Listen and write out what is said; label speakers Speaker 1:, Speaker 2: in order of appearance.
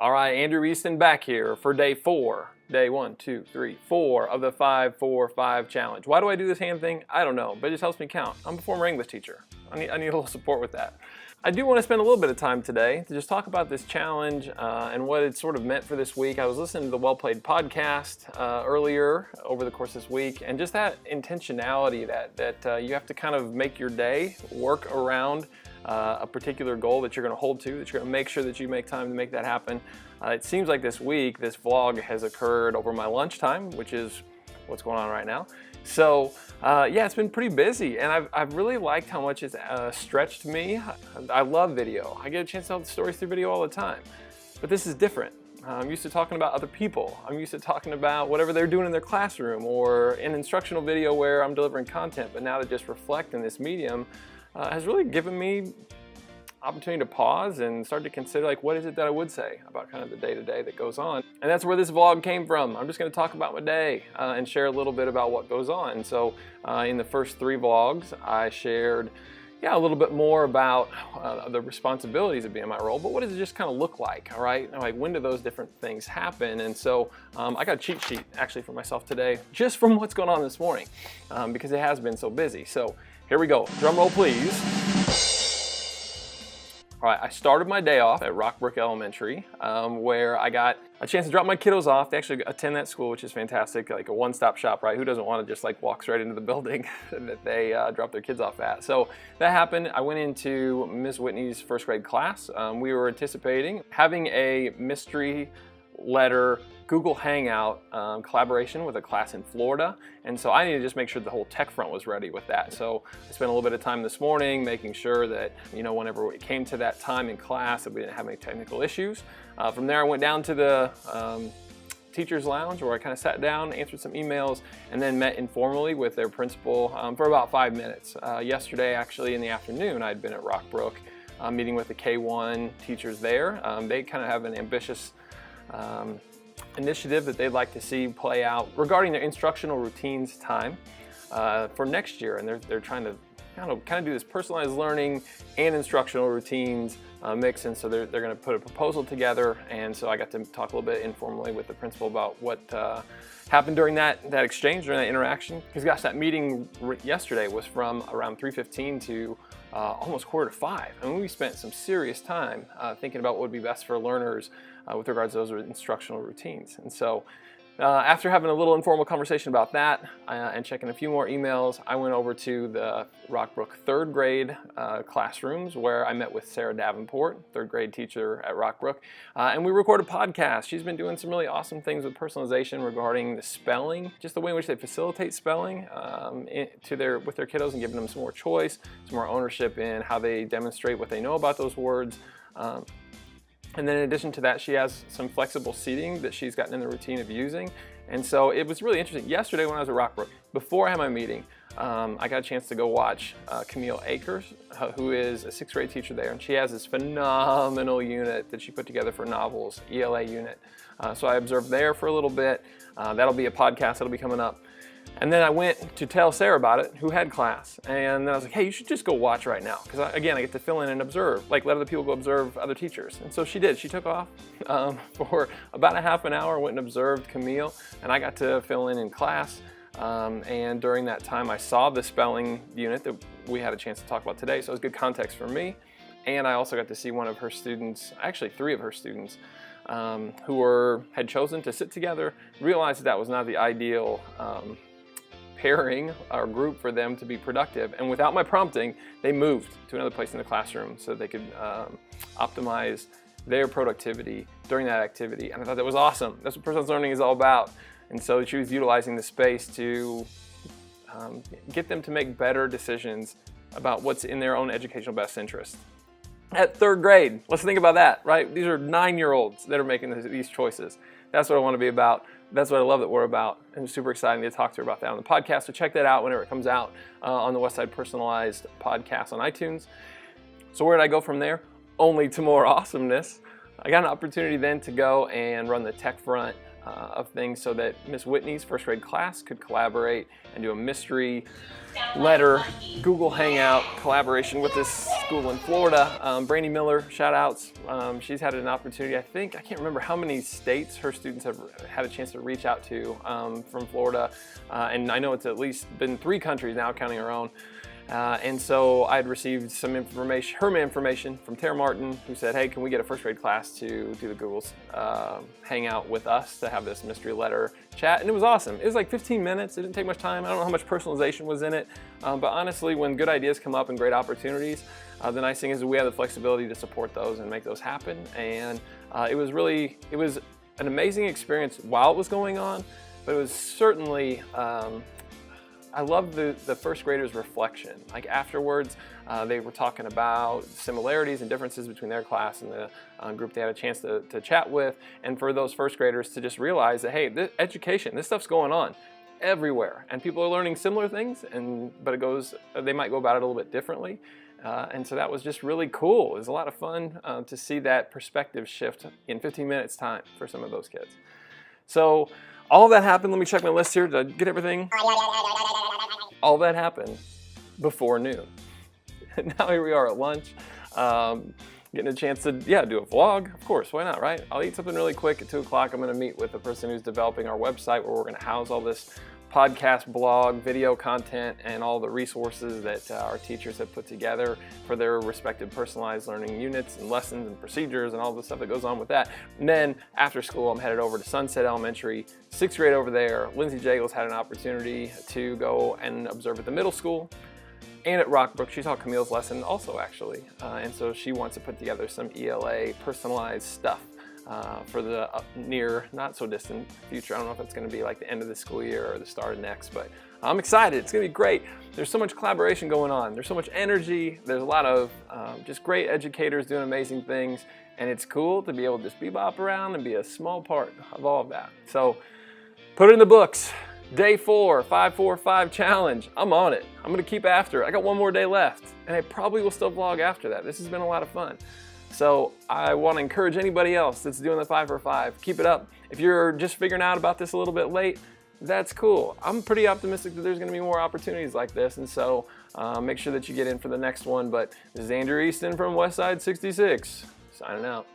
Speaker 1: All right, Andrew Easton back here for day 4. Day 1, 2, 3, 4 of the 5-4-5 challenge. Why do I do this hand thing? I don't know, but it just helps me count. I'm a former English teacher. I need a little support with that. I do want to spend a little bit of time today to just talk about this challenge and what it sort of meant for this week. I was listening to the Well Played podcast earlier over the course of this week, and just that intentionality that you have to kind of make your day work around a particular goal that you're going to hold to, that you're going to make sure that you make time to make that happen. It seems like this week, this vlog has occurred over my lunchtime, which is what's going on right now. So yeah, it's been pretty busy, and I've really liked how much it's stretched me. I love video. I get a chance to tell the stories through video all the time, but this is different. I'm used to talking about other people. I'm used to talking about whatever they're doing in their classroom or an instructional video where I'm delivering content, but now to just reflect in this medium has really given me opportunity to pause and start to consider, like, what is it that I would say about kind of the day-to-day that goes on. And that's where this vlog came from. I'm just going to talk about my day and share a little bit about what goes on. So in the first 3 vlogs, I shared a little bit more about the responsibilities of being in my role, but what does it just kind of look like, all right? Like, when do those different things happen? And so I got a cheat sheet actually for myself today, just from what's going on this morning, because it has been so busy. So here we go. Drum roll, please. All right, I started my day off at Rockbrook Elementary, where I got a chance to drop my kiddos off. They actually attend that school, which is fantastic, like a one-stop shop, right? Who doesn't want to just like walk straight into the building that they drop their kids off at? So that happened. I went into Ms. Whitney's first grade class. We were anticipating having a mystery letter Google Hangout collaboration with a class in Florida, and so I needed to just make sure the whole tech front was ready with that. So I spent a little bit of time this morning making sure that, you know, whenever it came to that time in class, that we didn't have any technical issues. From there, I went down to the teacher's lounge, where I kind of sat down, answered some emails, and then met informally with their principal for about 5 minutes. Yesterday, actually, in the afternoon, I'd been at Rockbrook meeting with the K1 teachers there. They kind of have an ambitious initiative that they'd like to see play out regarding their instructional routines time for next year, and they're trying to kind of do this personalized learning and instructional routines mix, and so they're going to put a proposal together. And so I got to talk a little bit informally with the principal about what happened during that exchange, during that interaction. Because gosh, that meeting yesterday was from around 3:15 to almost 4:45. I mean, we spent some serious time thinking about what would be best for learners with regards to those instructional routines. And so after having a little informal conversation about that and checking a few more emails, I went over to the Rockbrook 3rd grade classrooms, where I met with Sarah Davenport, 3rd grade teacher at Rockbrook, and we recorded a podcast. She's been doing some really awesome things with personalization regarding the spelling, just the way in which they facilitate spelling with their kiddos, and giving them some more choice, some more ownership in how they demonstrate what they know about those words. And then in addition to that, she has some flexible seating that she's gotten in the routine of using. And so it was really interesting. Yesterday when I was at Rockbrook, before I had my meeting, I got a chance to go watch Camille Akers, who is a 6th grade teacher there. And she has this phenomenal unit that she put together for novels, ELA unit. So I observed there for a little bit. That'll be a podcast that'll be coming up. And then I went to tell Sarah about it, who had class. And then I was like, hey, you should just go watch right now. Because again, I get to fill in and observe, like let other people go observe other teachers. And so she did. She took off for about a half an hour, went and observed Camille, and I got to fill in class. And during that time, I saw the spelling unit that we had a chance to talk about today. So it was good context for me. And I also got to see one of her students, actually 3 of her students, who had chosen to sit together, realized that was not the ideal pairing or group for them to be productive. And without my prompting, they moved to another place in the classroom so they could optimize their productivity during that activity. And I thought that was awesome. That's what personalized learning is all about. And so she was utilizing the space to get them to make better decisions about what's in their own educational best interest. At third grade, let's think about that, right? These are 9-year-olds that are making these choices. That's what I want to be about. That's what I love that we're about. And it's super exciting to talk to her about that on the podcast. So check that out whenever it comes out on the Westside Personalized podcast on iTunes. So where did I go from there? Only to more awesomeness. I got an opportunity then to go and run the tech front of things so that Miss Whitney's first grade class could collaborate and do a mystery letter Google Hangout collaboration with this school in Florida. Brandy Miller, shout outs. She's had an opportunity, I can't remember how many states her students have had a chance to reach out to from Florida. And I know it's at least been 3 countries now, counting her own. And so I'd received some information from Tara Martin, who said, hey, can we get a first grade class to do the Google's Hangout with us to have this mystery letter chat? And it was awesome. It was like 15 minutes. It didn't take much time. I don't know how much personalization was in it. But honestly, when good ideas come up and great opportunities, the nice thing is we have the flexibility to support those and make those happen. And it was an amazing experience while it was going on, but it was certainly, I love the first graders' reflection. Like afterwards, they were talking about similarities and differences between their class and the group they had a chance to chat with. And for those first graders to just realize that, hey, this stuff's going on everywhere. And people are learning similar things, but they might go about it a little bit differently. And so that was just really cool. It was a lot of fun to see that perspective shift in 15 minutes time for some of those kids. So all that happened. Let me check my list here. Did I get everything? All that happened before noon. Now here we are at lunch, getting a chance to, do a vlog. Of course, why not, right? I'll eat something really quick at 2 o'clock. I'm gonna meet with the person who's developing our website where we're gonna house all this podcast, blog, video content, and all the resources that our teachers have put together for their respective personalized learning units and lessons and procedures and all the stuff that goes on with that. And then after school, I'm headed over to Sunset Elementary, 6th grade over there. Lindsay Jagels had an opportunity to go and observe at the middle school and at Rockbrook. She saw Camille's lesson also, actually. And so she wants to put together some ELA personalized stuff for the near, not so distant future. I don't know if it's going to be like the end of the school year or the start of next, but I'm excited. It's going to be great. There's so much collaboration going on. There's so much energy. There's a lot of just great educators doing amazing things, and it's cool to be able to just bebop around and be a small part of all of that. So put it in the books. Day 4, 5-4-5 challenge. I'm on it. I'm going to keep after it. I got 1 more day left, and I probably will still vlog after that. This has been a lot of fun. So I want to encourage anybody else that's doing the 5-for-5, keep it up. If you're just figuring out about this a little bit late, that's cool. I'm pretty optimistic that there's going to be more opportunities like this, and so make sure that you get in for the next one. But this is Andrew Easton from Westside 66, signing out.